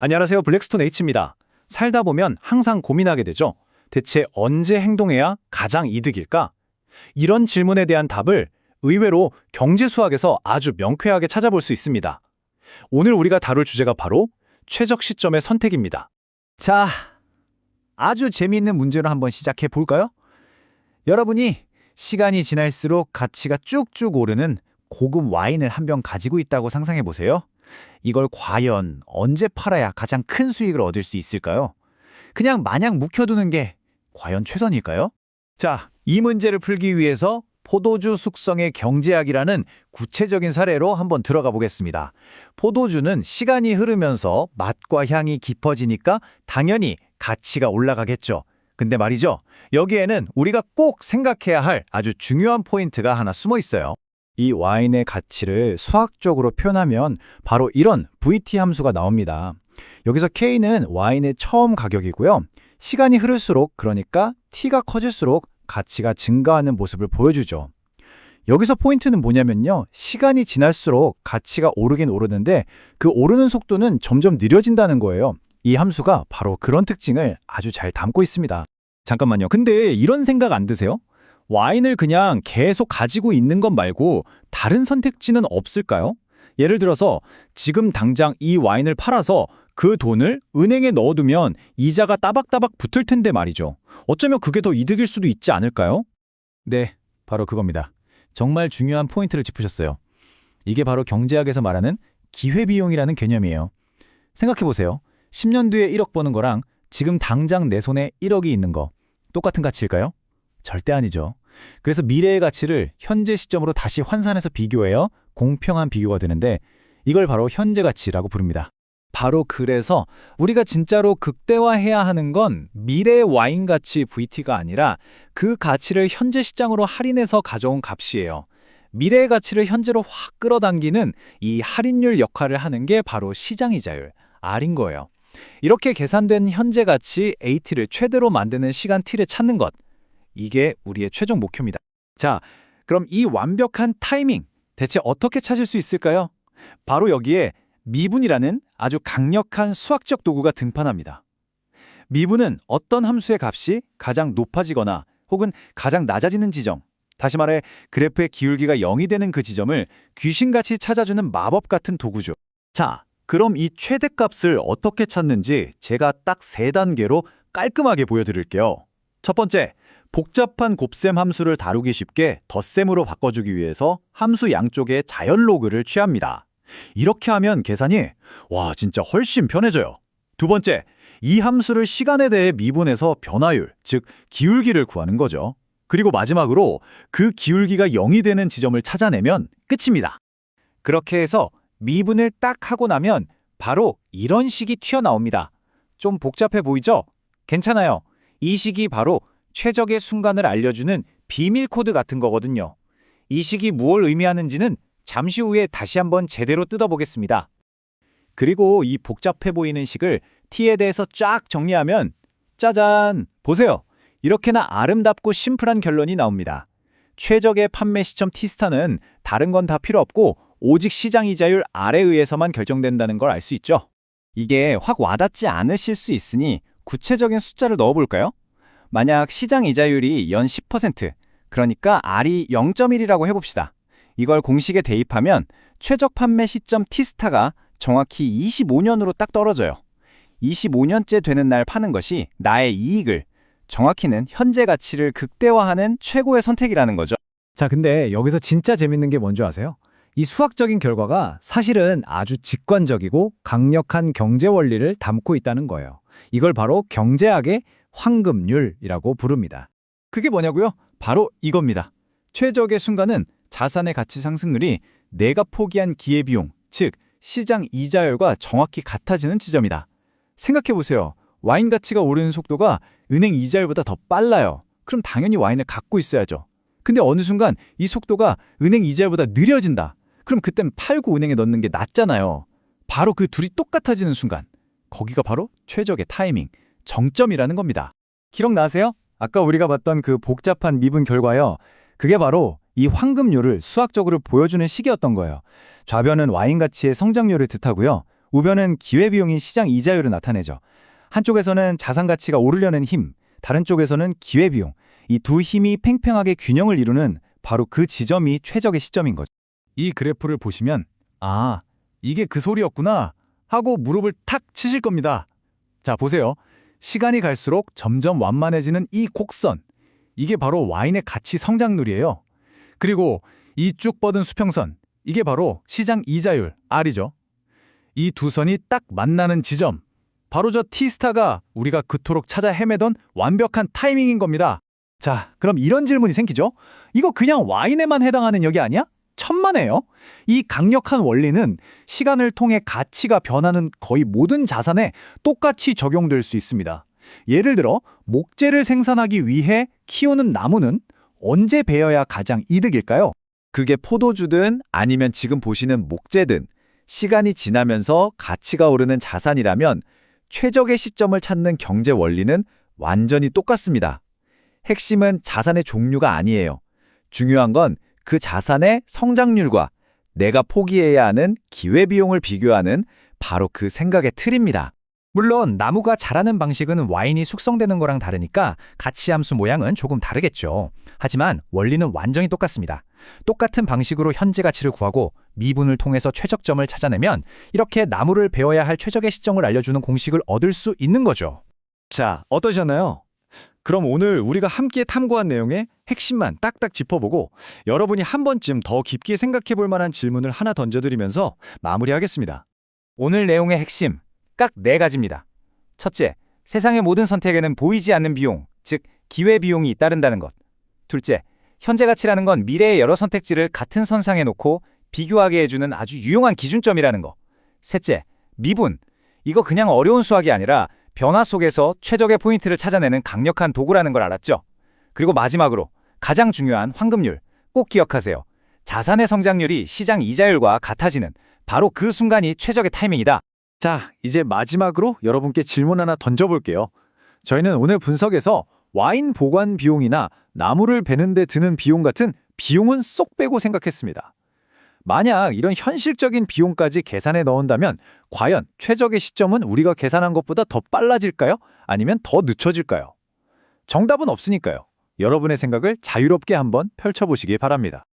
안녕하세요. 블랙스톤 H입니다. 살다 보면 항상 고민하게 되죠. 대체 언제 행동해야 가장 이득일까? 이런 질문에 대한 답을 의외로 경제수학에서 아주 명쾌하게 찾아볼 수 있습니다. 오늘 우리가 다룰 주제가 바로 최적 시점의 선택입니다. 자, 아주 재미있는 문제로 한번 시작해 볼까요? 여러분이 시간이 지날수록 가치가 쭉쭉 오르는 고급 와인을 한 병 가지고 있다고 상상해 보세요. 이걸 과연 언제 팔아야 가장 큰 수익을 얻을 수 있을까요? 그냥 마냥 묵혀두는 게 과연 최선일까요? 자, 이 문제를 풀기 위해서 포도주 숙성의 경제학이라는 구체적인 사례로 한번 들어가 보겠습니다. 포도주는 시간이 흐르면서 맛과 향이 깊어지니까 당연히 가치가 올라가겠죠. 근데 말이죠, 여기에는 우리가 꼭 생각해야 할 아주 중요한 포인트가 하나 숨어 있어요. 이 와인의 가치를 수학적으로 표현하면 바로 이런 VT 함수가 나옵니다. 여기서 K는 와인의 처음 가격이고요. 시간이 흐를수록, 그러니까 T가 커질수록 가치가 증가하는 모습을 보여주죠. 여기서 포인트는 뭐냐면요. 시간이 지날수록 가치가 오르긴 오르는데 그 오르는 속도는 점점 느려진다는 거예요. 이 함수가 바로 그런 특징을 아주 잘 담고 있습니다. 잠깐만요. 근데 이런 생각 안 드세요? 와인을 그냥 계속 가지고 있는 것 말고 다른 선택지는 없을까요? 예를 들어서 지금 당장 이 와인을 팔아서 그 돈을 은행에 넣어두면 이자가 따박따박 붙을 텐데 말이죠. 어쩌면 그게 더 이득일 수도 있지 않을까요? 네, 바로 그겁니다. 정말 중요한 포인트를 짚으셨어요. 이게 바로 경제학에서 말하는 기회비용이라는 개념이에요. 생각해보세요. 10년 뒤에 1억 버는 거랑 지금 당장 내 손에 1억이 있는 거 똑같은 가치일까요? 절대 아니죠. 그래서 미래의 가치를 현재 시점으로 다시 환산해서 비교해야 공평한 비교가 되는데 이걸 바로 현재 가치라고 부릅니다. 바로 그래서 우리가 진짜로 극대화해야 하는 건 미래의 와인 가치 VT가 아니라 그 가치를 현재 시장으로 할인해서 가져온 값이에요. 미래의 가치를 현재로 확 끌어당기는 이 할인율 역할을 하는 게 바로 시장이자율, R인 거예요. 이렇게 계산된 현재 가치 AT를 최대로 만드는 시간 T를 찾는 것. 이게 우리의 최종 목표입니다. 자, 그럼 이 완벽한 타이밍 대체 어떻게 찾을 수 있을까요? 바로 여기에 미분이라는 아주 강력한 수학적 도구가 등판합니다. 미분은 어떤 함수의 값이 가장 높아지거나 혹은 가장 낮아지는 지점, 다시 말해 그래프의 기울기가 0이 되는 그 지점을 귀신같이 찾아주는 마법 같은 도구죠. 자, 그럼 이 최대값을 어떻게 찾는지 제가 딱 3단계로 깔끔하게 보여드릴게요. 첫 번째, 복잡한 곱셈 함수를 다루기 쉽게 덧셈으로 바꿔주기 위해서 함수 양쪽에 자연 로그를 취합니다. 이렇게 하면 계산이 진짜 훨씬 편해져요. 두 번째, 이 함수를 시간에 대해 미분해서 변화율, 즉 기울기를 구하는 거죠. 그리고 마지막으로 그 기울기가 0이 되는 지점을 찾아내면 끝입니다. 그렇게 해서 미분을 딱 하고 나면 바로 이런 식이 튀어나옵니다. 좀 복잡해 보이죠? 괜찮아요. 이 식이 바로 최적의 순간을 알려주는 비밀 코드 같은 거거든요. 이 식이 무엇을 의미하는지는 잠시 후에 다시 한번 제대로 뜯어보겠습니다. 그리고 이 복잡해 보이는 식을 T에 대해서 쫙 정리하면 짜잔! 보세요. 이렇게나 아름답고 심플한 결론이 나옵니다. 최적의 판매 시점 T스타는 다른 건 다 필요 없고 오직 시장 이자율 R에 의해서만 결정된다는 걸 알 수 있죠. 이게 확 와닿지 않으실 수 있으니 구체적인 숫자를 넣어볼까요? 만약 시장 이자율이 연 10%, 그러니까 R이 0.1이라고 해봅시다. 이걸 공식에 대입하면 최적 판매 시점 T스타가 정확히 25년으로 딱 떨어져요. 25년째 되는 날 파는 것이 나의 이익을, 정확히는 현재 가치를 극대화하는 최고의 선택이라는 거죠. 자, 근데 여기서 진짜 재밌는 게 뭔지 아세요? 이 수학적인 결과가 사실은 아주 직관적이고 강력한 경제 원리를 담고 있다는 거예요. 이걸 바로 경제학의 황금률이라고 부릅니다. 그게 뭐냐고요? 바로 이겁니다. 최적의 순간은 자산의 가치 상승률이 내가 포기한 기회비용, 즉 시장 이자율과 정확히 같아지는 지점이다. 생각해보세요. 와인 가치가 오르는 속도가 은행 이자율보다 더 빨라요. 그럼 당연히 와인을 갖고 있어야죠. 근데 어느 순간 이 속도가 은행 이자율보다 느려진다. 그럼 그땐 팔고 은행에 넣는 게 낫잖아요. 바로 그 둘이 똑같아지는 순간. 거기가 바로 최적의 타이밍, 정점이라는 겁니다. 기억나세요? 아까 우리가 봤던 그 복잡한 미분 결과요. 그게 바로 이 황금률을 수학적으로 보여주는 식이었던 거예요. 좌변은 와인 가치의 성장률을 뜻하고요. 우변은 기회비용인 시장 이자율을 나타내죠. 한쪽에서는 자산 가치가 오르려는 힘, 다른 쪽에서는 기회비용. 이 두 힘이 팽팽하게 균형을 이루는 바로 그 지점이 최적의 시점인 거죠. 이 그래프를 보시면 아, 이게 그 소리였구나 하고 무릎을 탁 치실 겁니다. 자, 보세요. 시간이 갈수록 점점 완만해지는 이 곡선. 이게 바로 와인의 가치 성장률이에요. 그리고 이 쭉 뻗은 수평선. 이게 바로 시장 이자율, R이죠. 이 두 선이 딱 만나는 지점. 바로 저 T스타가 우리가 그토록 찾아 헤매던 완벽한 타이밍인 겁니다. 자, 그럼 이런 질문이 생기죠. 이거 그냥 와인에만 해당하는 얘기 아니야? 천만에요. 이 강력한 원리는 시간을 통해 가치가 변하는 거의 모든 자산에 똑같이 적용될 수 있습니다. 예를 들어 목재를 생산하기 위해 키우는 나무는 언제 베어야 가장 이득일까요? 그게 포도주든 아니면 지금 보시는 목재든 시간이 지나면서 가치가 오르는 자산이라면 최적의 시점을 찾는 경제 원리는 완전히 똑같습니다. 핵심은 자산의 종류가 아니에요. 중요한 건 그 자산의 성장률과 내가 포기해야 하는 기회비용을 비교하는 바로 그 생각의 틀입니다. 물론 나무가 자라는 방식은 와인이 숙성되는 거랑 다르니까 가치 함수 모양은 조금 다르겠죠. 하지만 원리는 완전히 똑같습니다. 똑같은 방식으로 현재 가치를 구하고 미분을 통해서 최적점을 찾아내면 이렇게 나무를 베어야 할 최적의 시점을 알려주는 공식을 얻을 수 있는 거죠. 자, 어떠셨나요? 그럼 오늘 우리가 함께 탐구한 내용의 핵심만 딱딱 짚어보고 여러분이 한 번쯤 더 깊게 생각해 볼 만한 질문을 하나 던져드리면서 마무리하겠습니다. 오늘 내용의 핵심, 딱 4가지입니다. 첫째, 세상의 모든 선택에는 보이지 않는 비용, 즉 기회비용이 따른다는 것. 둘째, 현재 가치라는 건 미래의 여러 선택지를 같은 선상에 놓고 비교하게 해주는 아주 유용한 기준점이라는 거. 셋째, 미분. 이거 그냥 어려운 수학이 아니라 변화 속에서 최적의 포인트를 찾아내는 강력한 도구라는 걸 알았죠? 그리고 마지막으로 가장 중요한 황금률. 꼭 기억하세요. 자산의 성장률이 시장 이자율과 같아지는 바로 그 순간이 최적의 타이밍이다. 자, 이제 마지막으로 여러분께 질문 하나 던져볼게요. 저희는 오늘 분석에서 와인 보관 비용이나 나무를 베는 데 드는 비용 같은 비용은 쏙 빼고 생각했습니다. 만약 이런 현실적인 비용까지 계산에 넣은다면 과연 최적의 시점은 우리가 계산한 것보다 더 빨라질까요? 아니면 더 늦춰질까요? 정답은 없으니까요. 여러분의 생각을 자유롭게 한번 펼쳐보시기 바랍니다.